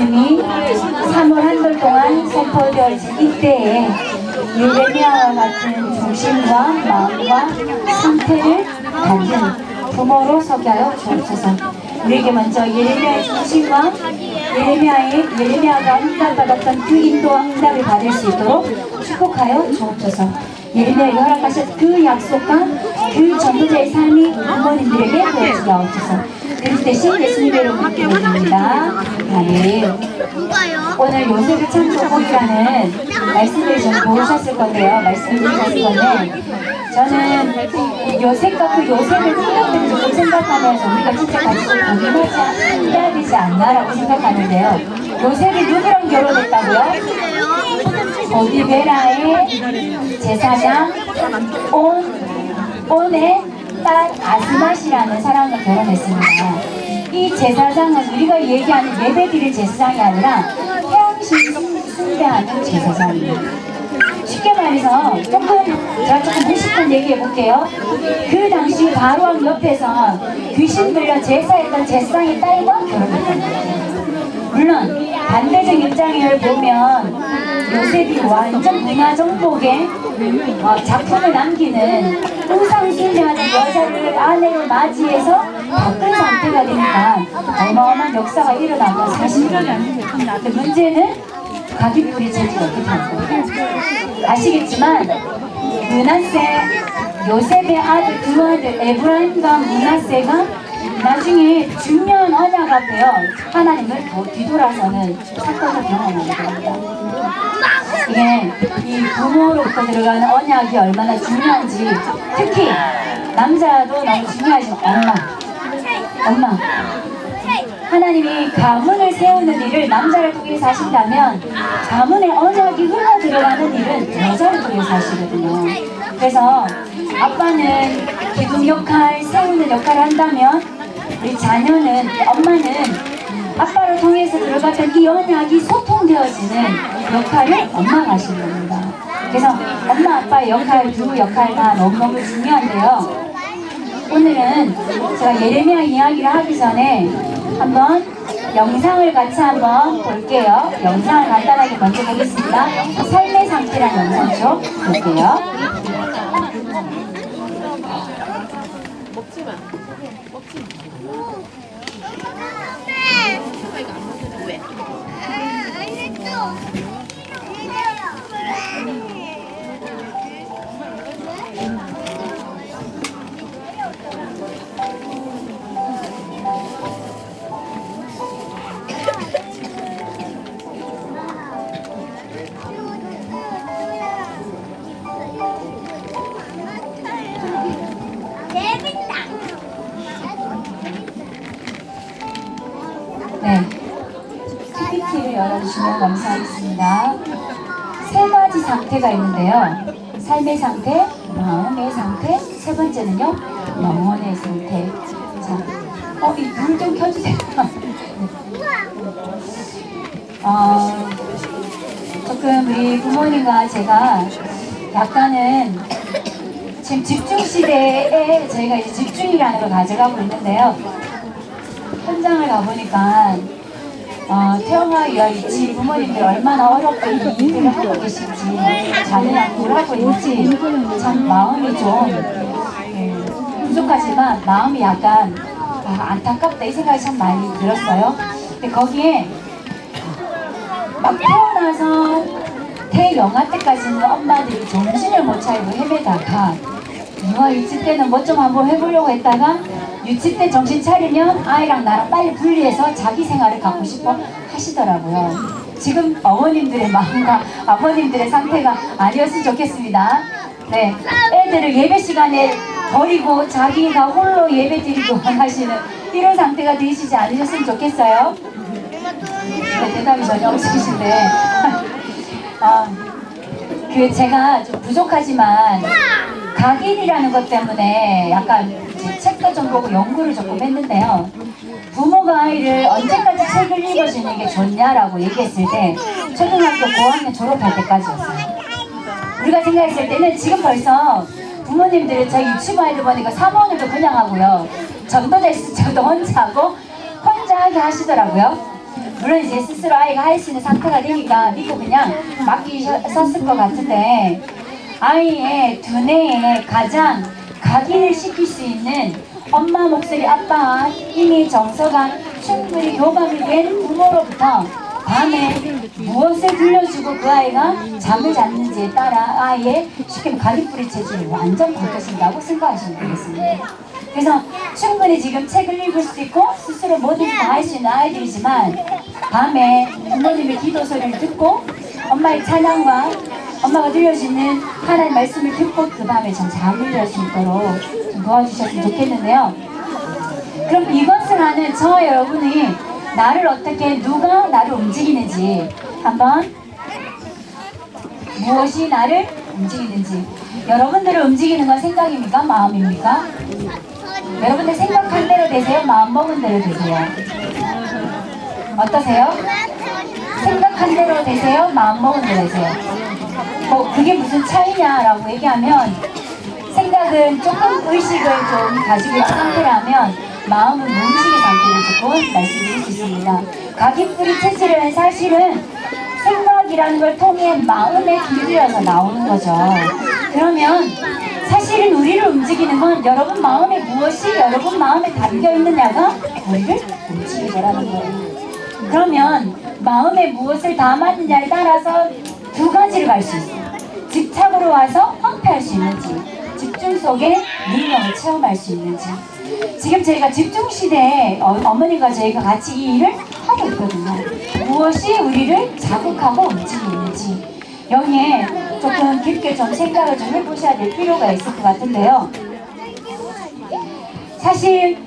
말씀이 3월 한 달 동안 선포되어진 이때에 예레미야와 같은 정신과 마음과 상태를 갖는 부모로 서게 하여 주옵소서. 우리에게 먼저 예레미야의 정신과 예레미야가 응답받았던 그 인도와 응답을 받을 수 있도록 축복하여 주옵소서. 예레미야에게 허락하신 그 약속과 그 전도자의 삶이 부모님들에게 보여지게 하옵소서. 그리스 대신 예수님의 이름으로 기도드립니다. 아멘. 오늘 요셉의 참소곡이라는 말씀을 좀 보셨을 건데요. 말씀을 보셨을 건데, 저는 요셉과 그 요셉의 생각들을 조금 생각하면서 우리가 진짜 같이 고민하지 해야 되지 않나라고 생각하는데요. 요셉이 누구랑 결혼했다고요? 보디베라의 제사장 온의 딸 아스맛이라는 사람과 결혼했습니다. 이 제사장은 우리가 얘기하는 예배드릴 제사장이 아니라 태양신 숭배하는 제사장입니다. 쉽게 말해서 제가 조금 무식한 얘기 해볼게요. 그 당시 바로왕 옆에서 귀신 들려 제사했던 제사장의 딸과 결혼했던 거예요. 물론 반대적 입장을 보면 요셉이 완전 문화정복의 작품을 남기는 우상숭배하는 여자를 아내를 맞이해서 바꾼 상태가 되니까 어마어마한 역사가 일어난 건 사실입니다. 근데 문제는 가깃불이 재지 못했다는 거예요. 아시겠지만 요셉의 아들 두 아들 에브라임과 므낫세가 나중에 중요한 언약 앞에요. 하나님을 뒤돌아서는 사건을 경험하게 됩니다. 이게 이 부모로부터 들어가는 언약이 얼마나 중요한지, 특히 남자도 너무 중요하지만 엄마 하나님이 가문을 세우는 일을 남자를 통해서 하신다면 가문의 언약이 흘러 들어가는 일은 여자를 통해서 하시거든요. 그래서 아빠는 기둥 역할, 세우는 역할을 한다면 우리 자녀는, 엄마는 아빠를 통해서 들어갔던 이 언약이 소통되어지는 역할을 엄마가 하시는 겁니다. 그래서 엄마, 아빠의 역할, 두 역할 다 너무너무 중요한데요. 오늘은 제가 예레미야 이야기를 하기 전에 한번 영상을 같이 한번 볼게요. 영상을 간단하게 먼저 보겠습니다. 삶의 상태라는 영상쇼 볼게요. 먹지마. 왜? 네, PPT를 열어주시면 감사하겠습니다. 세 가지 상태가 있는데요. 삶의 상태, 마음의 상태, 세 번째는요, 영혼의 상태. 자, 이 불 좀 켜주세요. 조금 우리 부모님과 제가 약간은 지금 집중시대에 저희가 이제 집중이라는 걸 가져가고 있는데요. 현장을 가보니까 태영아 유아유치 부모님들 얼마나 어렵게 이 일을 하고 계신지, 자녀 양육을 하고 있는지 참 마음이 좀 부족하지만 마음이 약간 안타깝다 이 생각이 참 많이 들었어요. 근데 거기에 막 태어나서 태영아 때까지는 엄마들이 정신을 못 차리고 헤매다가 유아유치 때는 뭐 좀 한번 해보려고 했다가 유치 때 정신 차리면 아이랑 나랑 빨리 분리해서 자기 생활을 갖고 싶어 하시더라고요. 지금 어머님들의 마음과 아버님들의 상태가 아니었으면 좋겠습니다. 네, 애들을 예배 시간에 버리고 자기가 홀로 예배 드리고 하시는 이런 상태가 되시지 않으셨으면 좋겠어요. 네, 대답이 전혀 없으신데 제가 좀 부족하지만 각인이라는 것 때문에 약간 책도 좀 보고 연구를 조금 했는데요. 부모가 아이를 언제까지 책을 읽어주는 게 좋냐라고 얘기했을 때 초등학교 고학년 졸업할 때까지였어요. 우리가 생각했을 때는 지금 벌써 부모님들은 저희 유치부 아이들 보니까 사모님도 그냥 하고요. 전도자 있을 때도 혼자 하고 혼자 하게 하시더라고요. 물론 이제 스스로 아이가 할 수 있는 상태가 되니까 믿고 그냥 맡기셨을 것 같은데, 아이의 두뇌에 가장 각인을 시킬 수 있는 엄마 목소리, 아빠와 힘이 정서가 충분히 교감이 된 부모로부터 밤에 무엇을 들려주고 그 아이가 잠을 잤는지에 따라 아이의 쉽게 가깃뿌리 체질이 완전 바뀌어진다고 생각하시면 되겠습니다. 그래서 충분히 지금 책을 읽을 수 있고 스스로 뭐든지 다 할 수 있는 아이들이지만, 밤에 부모님의 기도 소리를 듣고 엄마의 찬양과 엄마가 들려주는 하나님의 말씀을 듣고 그 밤에 좀 잠을 잘 수 있도록 좀 도와주셨으면 좋겠는데요. 그럼 이것을 하는 저와 여러분이 나를 어떻게, 누가 나를 움직이는지 한번, 무엇이 나를 움직이는지. 여러분들을 움직이는 건 생각입니까? 마음입니까? 여러분들 생각한 대로 되세요? 마음 먹은 대로 되세요? 어떠세요? 생각한 대로 되세요? 마음 먹은 대로 되세요? 그게 무슨 차이냐라고 얘기하면, 생각은 조금 의식을 좀 가지고 있는 상태라면 마음은 무의식의 상태를 조금 말씀드릴 수 있습니다. 각인뿌리 체질은 사실은 생각이라는 걸 통해 마음의 길이라서 나오는 거죠. 그러면 사실은 우리를 움직이는 건 여러분 마음에 무엇이 여러분 마음에 담겨 있느냐가 우리를 움직이더라는 거예요. 그러면 마음에 무엇을 담았느냐에 따라서 두 가지를 갈 수 있어요. 집착으로 와서 황폐할 수 있는지, 집중 속에 능력을 체험할 수 있는지. 지금 저희가 집중시대에 어머니가 저희가 같이 이 일을 하고 있거든요. 무엇이 우리를 자극하고 움직이는지 여기에 조금 깊게 좀 생각을 좀 해보셔야 될 필요가 있을 것 같은데요. 사실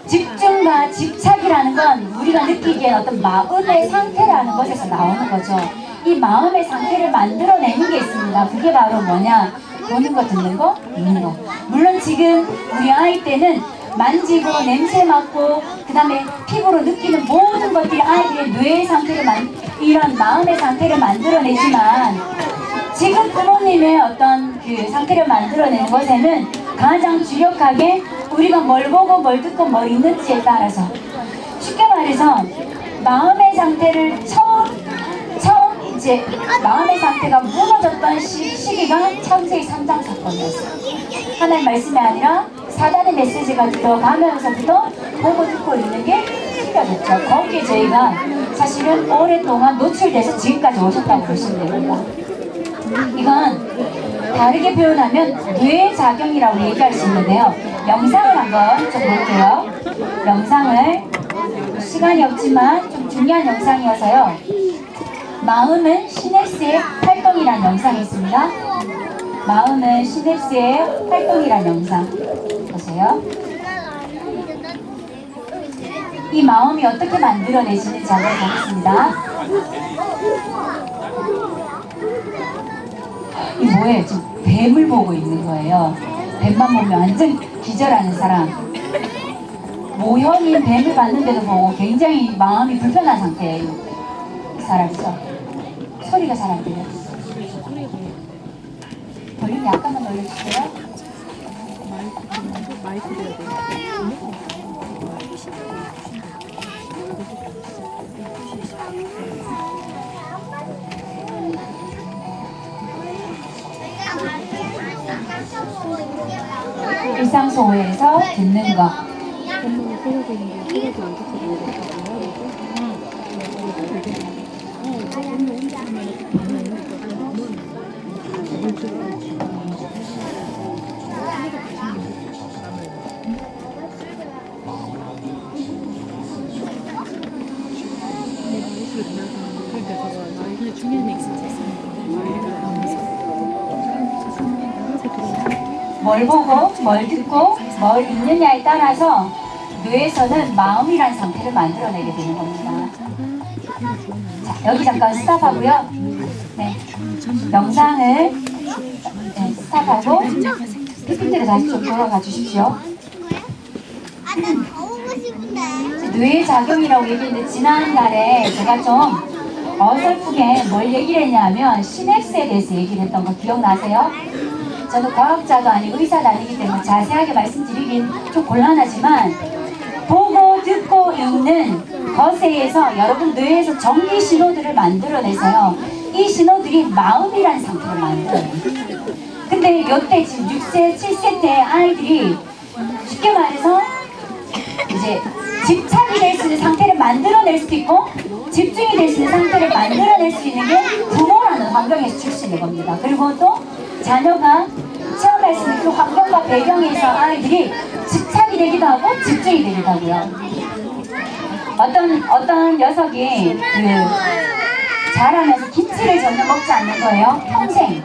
집중과 집착이라는 건 우리가 느끼기엔 어떤 마음의 상태라는 것에서 나오는 거죠. 이 마음의 상태를 만들어내는 게 있습니다. 그게 바로 뭐냐? 보는 거, 듣는 거, 읽는 거. 물론 지금 우리 아이 때는 만지고 냄새 맡고 그 다음에 피부로 느끼는 모든 것들이 아이들의 뇌의 상태를 이런 마음의 상태를 만들어내지만, 지금 부모님의 어떤 그 상태를 만들어내는 것에는 가장 주력하게 우리가 뭘 보고 뭘 듣고 뭘 읽는지에 따라서, 쉽게 말해서 마음의 상태를 처음 이제 마음의 상태가 무너졌던 시기가 창세기 3장 사건이었어요. 하나님 말씀이 아니라 사단의 메시지가 들어가면서부터 보고 듣고 있는 게 틀려졌죠. 거기에 저희가 사실은 오랫동안 노출돼서 지금까지 오셨다고 보시면 됩니다. 이건 다르게 표현하면 뇌작용이라고 얘기할 수 있는데요. 영상을 한번 좀 볼게요. 영상을, 시간이 없지만 좀 중요한 영상이어서요. 마음은 시냅스의 활동이라는 영상이 있습니다. 마음은 시냅스의 활동이라는 영상 보세요. 이 마음이 어떻게 만들어내지는지 한번 보겠습니다. 이 뭐예요? 지금 뱀을 보고 있는 거예요. 뱀만 보면 완전 기절하는 사람. 모형인 뱀을 봤는데도 보고 굉장히 마음이 불편한 상태예요. 이 사람이죠. 소리가 잘 안 들려요. 볼륨 약간만 올려주세요. 마이크 돼야 돼요. 일상소에서 듣는 것. 뭘 보고 뭘 듣고 뭘 읽느냐에 따라서 뇌에서는 마음이란 상태를 만들어내게 되는 겁니다. 자, 여기 잠깐 스탑하고요. 네, 영상을 스탑하고 PPT로 다시 좀 돌아가 주십시오. 뇌의 작용이라고 얘기했는데, 지난달에 제가 좀 어설프게 뭘 얘기를 했냐면 시냅스에 대해서 얘기를 했던 거 기억나세요? 저도 과학자도 아니고 의사도 아니기 때문에 자세하게 말씀드리긴 좀 곤란하지만, 보고 듣고 읽는 거세에서 여러분 뇌에서 전기 신호들을 만들어내서요. 이 신호들이 마음이라는 상태를 만들어요. 근데 이때 지금 6세, 7세 때 아이들이 쉽게 말해서 이제 집착이 될 수 있는 상태를 만들어낼 수도 있고 집중이 될 수 있는 상태를 만들어낼 수 있는 게 부모라는 환경에서 출시된 겁니다. 그리고 또 자녀가 체험할 수 있는 그 환경과 배경에서 아이들이 집착이 되기도 하고 집중이 되기도 하고요. 어떤 녀석이 자라면서 김치를 전혀 먹지 않는 거예요. 평생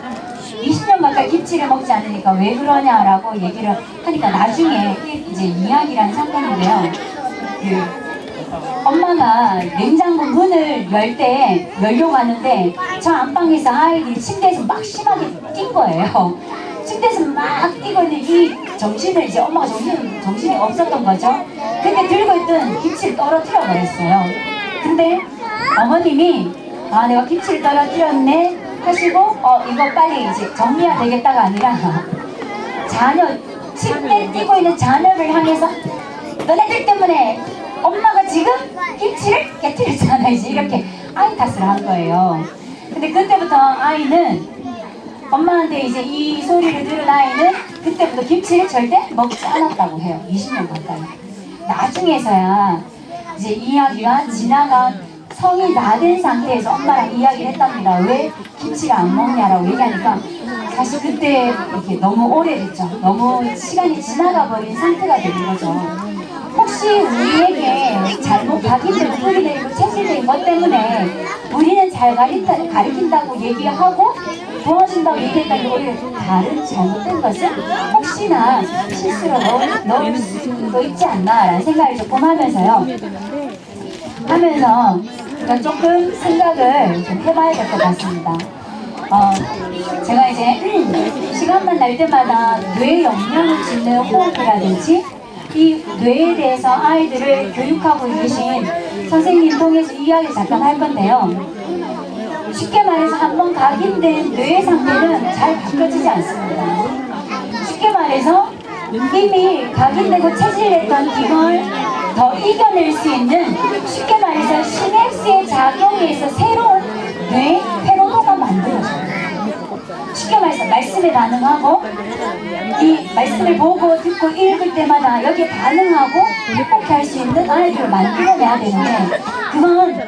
20년 가까이 김치를 먹지 않으니까 왜 그러냐라고 얘기를 하니까 나중에 이제 이야기라는 사건인데요. 엄마가 냉장고 문을 열려고 하는데 저 안방에서 아이들이 침대에서 막 심하게 뛴 거예요. 침대에서 막 뛰고 있는 이 정신을 이제 엄마가 정신이 없었던 거죠. 근데 들고 있던 김치를 떨어뜨려 버렸어요. 근데 어머님이 내가 김치를 떨어뜨렸네 하시고 이거 빨리 이제 정리해야 되겠다가 아니라 침대에 뛰고 있는 자녀를 향해서 너네들 때문에 엄마가 지금 김치를 깨뜨렸잖아 이제 이렇게 아이 탓을 한 거예요. 근데 그때부터 아이는 엄마한테 이제 이 소리를 들은 아이는 그때부터 김치를 절대 먹지 않았다고 해요. 20년 가까이. 나중에서야 이제 이야기가 지나간 성이 나된 상태에서 엄마랑 이야기를 했답니다. 왜 김치를 안 먹냐라고 얘기하니까 사실 그때 이렇게 너무 오래됐죠. 너무 시간이 지나가 버린 상태가 되는 거죠. 혹시 우리에게 잘못 각인되고 뿌리내리고 체질된 것 때문에 우리는 잘 가르친다고 얘기하고 도와준다고 얘기했다는 게 오히려 다른 잘못된 것은 혹시나 실수로 넣을 수도 있지 않나 라는 생각을 조금 하면서 조금 생각을 좀 해봐야 될 것 같습니다. 제가 이제 시간만 날 때마다 뇌에 영향을 주는 호흡이라든지 이 뇌에 대해서 아이들을 교육하고 계신 선생님 통해서 이야기 잠깐 할 건데요. 쉽게 말해서 한번 각인된 뇌의 상태는 잘 바뀌어지지 않습니다. 쉽게 말해서 이미 각인되고 체질했던 기능을 더 이겨낼 수 있는 쉽게 말해서 시냅스의 작용에서 새로운 뇌 회로도가 만들어져요. 쉽게 말해서 말씀에 반응하고 이 말씀을 보고 듣고 읽을 때마다 여기에 반응하고 행복해할 수 있는 아이들을 만들어내야 되는데 그건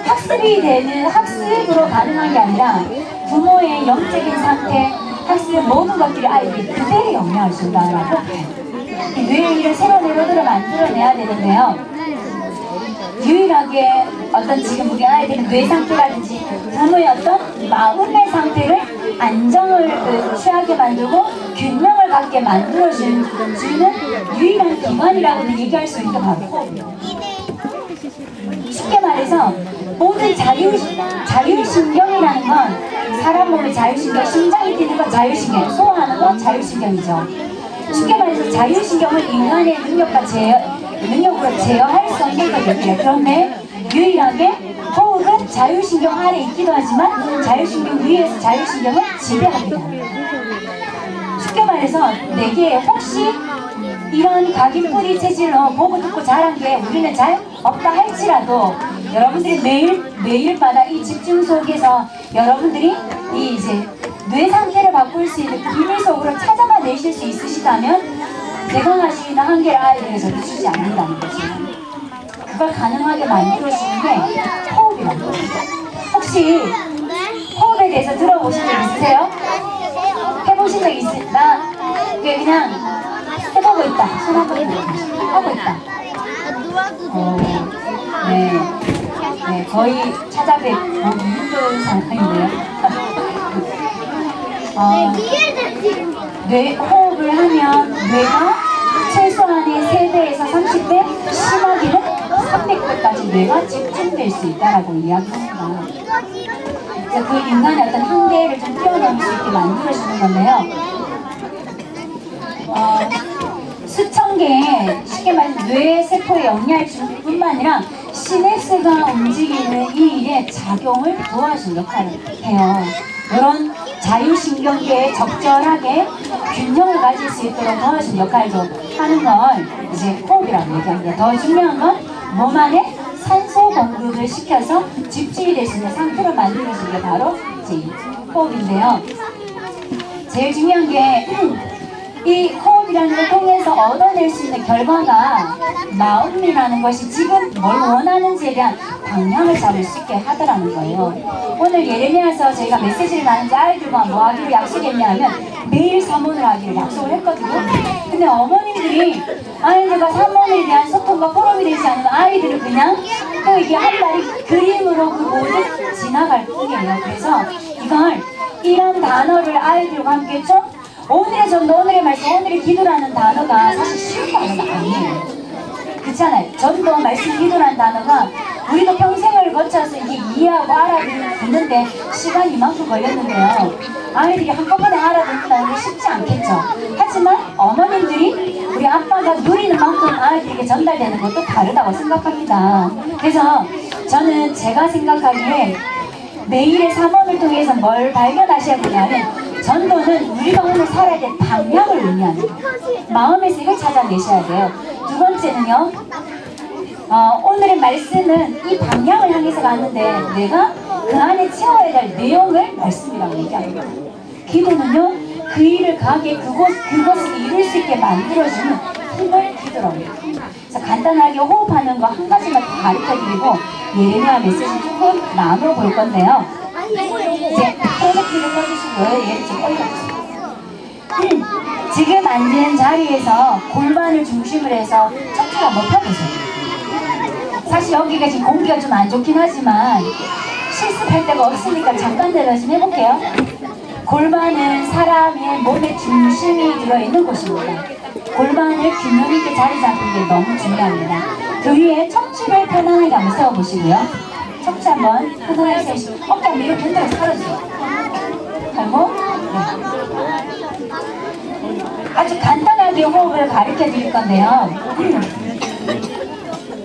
학습이 되는 학습으로 가능한 게 아니라 부모의 영적인 상태, 학습의 모든 것들이 아이들이 그대로 영향을 준다라고 뇌에 이런 새로운 회로들을 만들어내야 되는데요. 유일하게 지금 우리 아이들은 뇌 상태라든지 부모의 마음의 상태를 안정을 취하게 만들고 균형을 갖게 만들어주는 유일한 기관이라고는 얘기할 수 있는 게 바로 호흡이에요. 쉽게 말해서 모든 자율신경이라는 건 사람 몸의 자율신경, 심장이 뛰는 건 자율신경, 소화하는 건 자율신경이죠. 쉽게 말해서 자율신경을 인간의 능력으로 제어할 수 없는 거거든요. 그런데 유일하게 호흡은 자율신경 아래 있기도 하지만 자율신경 위에서 자율신경을 지배하기도 합니다. 쉽게 말해서 내게 혹시 이런 각인뿌리 체질로 보고 듣고 자란 게 우리는 잘 없다 할지라도 여러분들이 매일마다 이 집중 속에서 여러분들이 이 이제 뇌 상태를 바꿀 수 있는 비밀 속으로 찾아만 내실 수 있으시다면 대강할 수 있는 한계를 아이들에게 저도 주지 않는다는 거죠. 그걸 가능하게 만들어주는 게 호흡이라는 거예요. 혹시 호흡에 대해서 들어보신 적 있으세요? 해보신 적 있으나 그냥 해보고 있다. 손 한번 하고 있다. 네, 거의 찾아뵙기 힘든 상황인데요. 호흡을 하면 뇌가 최소한의 3배에서 30배, 심하게는 300배까지 뇌가 집중될 수 있다라고 이야기합니다. 그래서 그 인간의 한계를 좀 뛰어넘을 수 있게 만들어주는 건데요. 수천 개의 쉽게 말해서 뇌 세포에 영향을 주는 뿐만 아니라 시냅스가 움직이는 이 일에 작용을 도와주는 역할을 해요. 이런 자율신경계에 적절하게 균형을 가질 수 있도록 도와주는 역할도 하는 걸 이제 호흡이라고 얘기합니다. 더 중요한 건 몸 안에 공급을 시켜서 집중이 될 수 있는 상태로 만들어주는 게 바로 이제 호흡인데요. 제일 중요한 게 이 호흡이라는 걸 통해서 얻어낼 수 있는 결과가 마음이라는 것이 지금 뭘 원하는지에 대한 방향을 잡을 수 있게 하더라는 거예요. 오늘 예레미야서 저희가 메시지를 나누는데 아이들과 뭐 하기로 약속했냐면 매일 사모를 하기로 약속을 했거든요. 근데 어머님들이 아이들과 사모에 대한 소통과 포럼이 되지 않으면 아이들은 그냥 또 이게 한 달이 그림으로 그 모든 지나갈 뿐이에요. 그래서 이걸 이런 단어를 아이들과 함께 좀 오늘의 전도, 오늘의 말씀, 오늘의 기도라는 단어가 사실 쉬운 단어가 아니에요. 그렇잖아요. 전도, 말씀, 기도라는 단어가 우리도 평생을 거쳐서 이게 이해하고 알아듣는데 시간이 이만큼 걸렸는데요. 아이들이 한꺼번에 알아듣는다는 게 쉽지 않겠죠. 하지만 어머님들이 우리 아빠가 누리는 만큼 아이들에게 전달되는 것도 다르다고 생각합니다. 그래서 저는 제가 생각하기에 매일의 사모를 통해서 뭘 발견하셔야 되냐면 전도는 우리가 오늘 살아야 될 방향을 의미하는 마음의 색을 찾아내셔야 돼요. 두 번째는요, 오늘의 말씀은 이 방향을 향해서 가는데 내가 그 안에 채워야 될 내용을 말씀이라고 얘기합니다. 기도는요, 그 일을 가게 그것을 이룰 수 있게 만들어주는 힘을 기도라고 해요. 그래서 간단하게 호흡하는 거 한 가지만 가르쳐드리고 예레미야 메시지 조금 나눠 볼 건데요. 이제 프로젝트를 꺼주시고요. 얘를 좀 올려주세요. 지금 앉은 자리에서 골반을 중심으로 해서 척추를 한번 펴보세요. 사실 여기가 지금 공기가 좀 안 좋긴 하지만 실습할 데가 없으니까 잠깐 내가 좀 해볼게요. 골반은 사람의 몸의 중심이 들어있는 곳입니다. 골반을 균형 있게 자리 잡는 게 너무 중요합니다. 그 위에 척추를 편안하게 한번 세워보시고요. 척추 한번 편안하게 세우시고 어깨 한번 이렇게 흔들어서 살아주세요. 그리고 아주 간단하게 호흡을 가르쳐 드릴 건데요.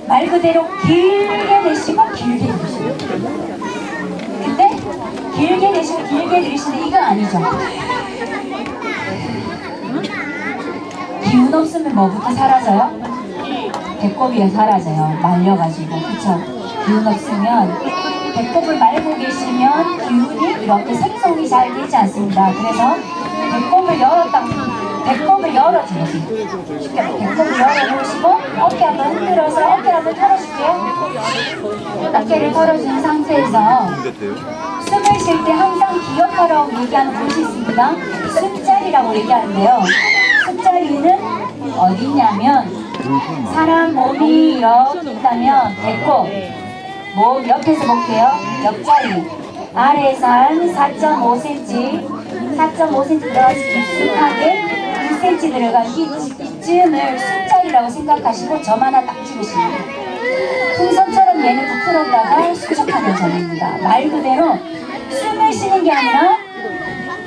말 그대로 길게 내쉬고 길게 내쉬고 근데 길게 내쉬고 길게 내쉬는데 이건 아니죠. 기운 없으면 뭐부터 사라져요? 배꼽이 사라져요. 말려가지고. 그쵸? 기운 없으면 배꼽을 말고 계시면 기운이 이렇게 생성이 잘 되지 않습니다. 그래서 배꼽을 열어주세요. 배꼽을 열어놓으시고 어깨 한번 흔들어서 어깨를 한번 털어줄게요. 어깨를 털어준 상태에서 숨을 쉴 때 항상 기억하라고 얘기하는 곳이 있습니다. 숨자리라고 얘기하는데요. 숨자리는 어디 있냐면 사람 몸이 이렇게 있다면 배꼽, 몸 옆에서 볼게요. 옆자리 아래에서 한 4.5cm 들어가서 깊숙하게 2cm 들어간 이쯤을 숨자리라고 생각하시고 점 하나 딱 찍으시면 돼요. 풍선처럼 얘는 부풀었다가 수축하는 점입니다. 말 그대로 숨을 쉬는 게 아니라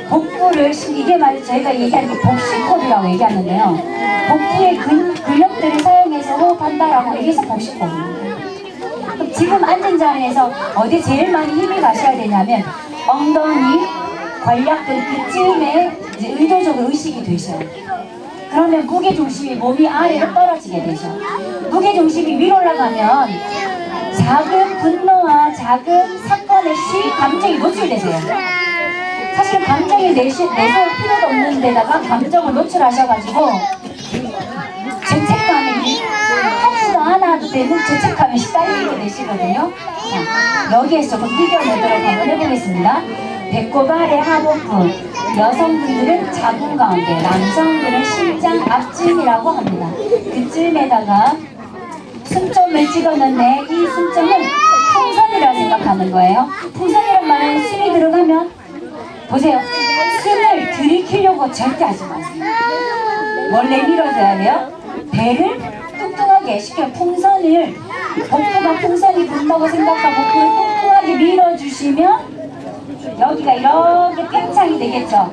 복부를 이게 말이 저희가 얘기하는 게 복식호흡이라고 얘기하는데요. 복부의 근력들을 사용해서 호흡한다라고 얘기해서 복식호흡입니다. 그럼 지금 앉은 자리에서 어디 제일 많이 힘이 가셔야 되냐면 엉덩이, 관략근 그쯤에 이제 의도적으로 의식이 되셔야 돼요. 그러면 무게중심이 몸이 아래로 떨어지게 되죠. 무게중심이 위로 올라가면 작은 분노와 작은 사건의 감정이 노출되세요. 사실 감정이 내세울 필요도 없는 데다가 감정을 노출하셔가지고 죄책감이 하지도 않아도 되는 죄책감에 시달리게 되시거든요. 자, 여기에서 조금 이겨내도록 한번 해보겠습니다. 배꼽 아래 하복부, 여성분들은 자궁 가운데, 남성들은 심장 앞쯤이라고 합니다. 그쯤에다가 숨점을 찍었는데 이 숨점은 풍선이라고 생각하는 거예요. 풍선이란 말은 숨이 들어가면 보세요. 숨을 들이키려고 절대 하지 마세요. 원래 밀어줘야 돼요. 배를 뚱뚱하게 시켜 풍선을 복부가 풍선이 분다고 생각하고 복부를 뚱뚱하게 밀어주시면 여기가 이렇게 팽창이 되겠죠.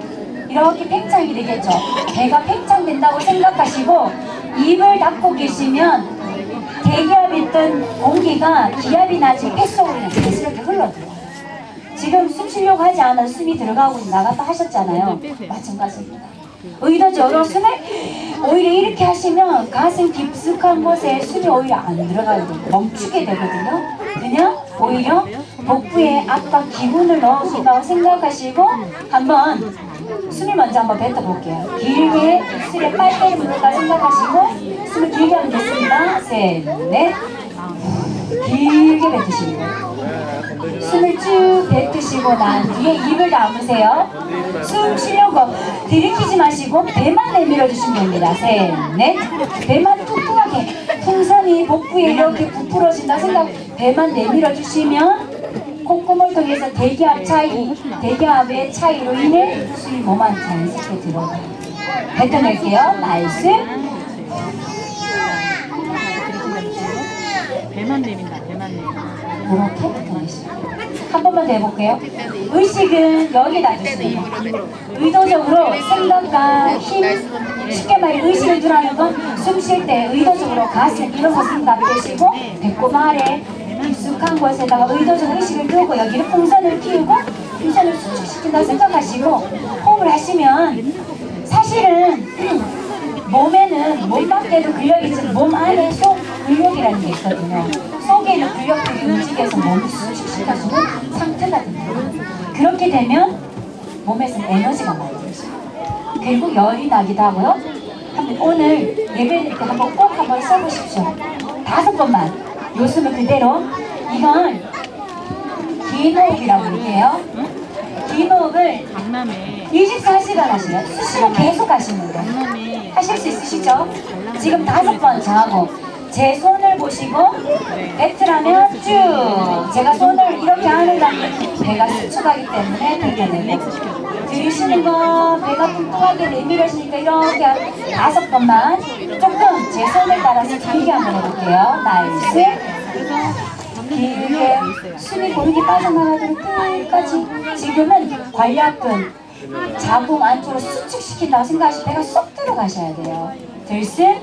이렇게 팽창이 되겠죠. 배가 팽창된다고 생각하시고 입을 닫고 계시면 대기압이 있던 공기가 기압이 나지 폐 속으로 그냥 자연스럽게 흘러들어요. 지금 숨 쉬려고 하지 않아 숨이 들어가고 나갔다 하셨잖아요. 마찬가지입니다. 의도적으로 숨을 오히려 이렇게 하시면 가슴 깊숙한 곳에 숨이 오히려 안 들어가게 돼요. 멈추게 되거든요. 그냥 오히려 복부에 아까 기운을 넣어준다고 생각하시고 한번 숨을 먼저 한번 뱉어볼게요. 길게 입술에 빨대를 묻는다 생각하시고 숨을 길게 하면 됐습니다. 셋, 넷. 길게 뱉으시고 숨을 쭉 뱉으시고 난 뒤에 입을 다무세요. 숨 쉬려고 들이키지 마시고 배만 내밀어 주시면 됩니다. 셋, 넷. 배만 뚱뚱하게 풍선이 복부에 이렇게 부풀어진다 생각 배만 내밀어 주시면 콧구멍을 통해서 대기압의 차이로 인해 숨이 몸 안에 자연스럽게 들어가요. 뱉어낼게요. 말씀. 배만 내민다, 배만 내민다. 이렇게 뱉어내시고 한 번만 더 해볼게요. 의식은 여기다 주시면 돼요. 의도적으로 생각과 힘, 쉽게 말해 의식을 두라는 건 숨 쉴 때 의도적으로 가슴 이런 거 생각 빼시고 배꼽 아래 깊숙한 곳에다가 의도적 의식을 두고 여기를 풍선을 키우고 풍선을 수축시킨다고 생각하시고 호흡을 하시면 사실은 몸에는 몸 밖에도 근력이 있지만 몸 안에 속 근력이라는 게 있거든요. 속에 있는 근력들이 움직여서 몸을 수축시켜주는 상태가 됩니다. 그렇게 되면 몸에서 에너지가 만들어져요. 그리고 열이 나기도 하고요. 오늘 예배드릴 때 한번 꼭 한번 써보십시오. 5번만. 요 숨을 그대로. 이건 긴 호흡이라고 부를게요. 긴 호흡을 강남에 24시간 하세요. 수시로 계속 하시는 거예요. 하실 수 있으시죠? 지금 5번 저하고 제 손을 보시고 뱉으라면 쭉 제가 손을 이렇게 하는 다음에 배가 수축하기 때문에 당겨내고 들이쉬는 거 배가 뚱뚱하게 내밀어지니까 이렇게 5번만 조금 제 손을 따라서 길게 한번 해볼게요. 나이스. 길게 숨이 고르게 빠져나가도록 끝까지. 지금은 관략근 자궁 안쪽으로 수축시킨다고 생각하시고 배가 쏙 들어가셔야 돼요. 들숨.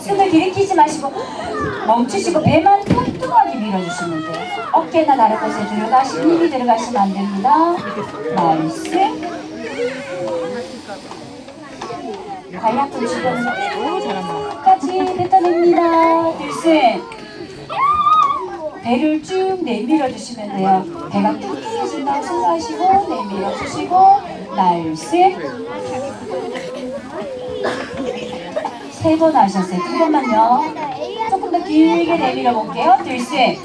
숨을 들이키지 마시고 멈추시고 배만 뚱뚱하게 밀어주시면 돼요. 어깨나 다른 곳에 힘이 들어가시면 안 됩니다. 나이스. 관략근 주변에서 끝까지 뱉어냅니다. 들숨. 배를 쭉 내밀어 주시면 돼요. 배가 뚱뚱해진다고 생각하시고 내밀어 주시고 날쌘. 3번 하셨어요. 2번만요. 조금 더 길게 내밀어 볼게요. 들쌘.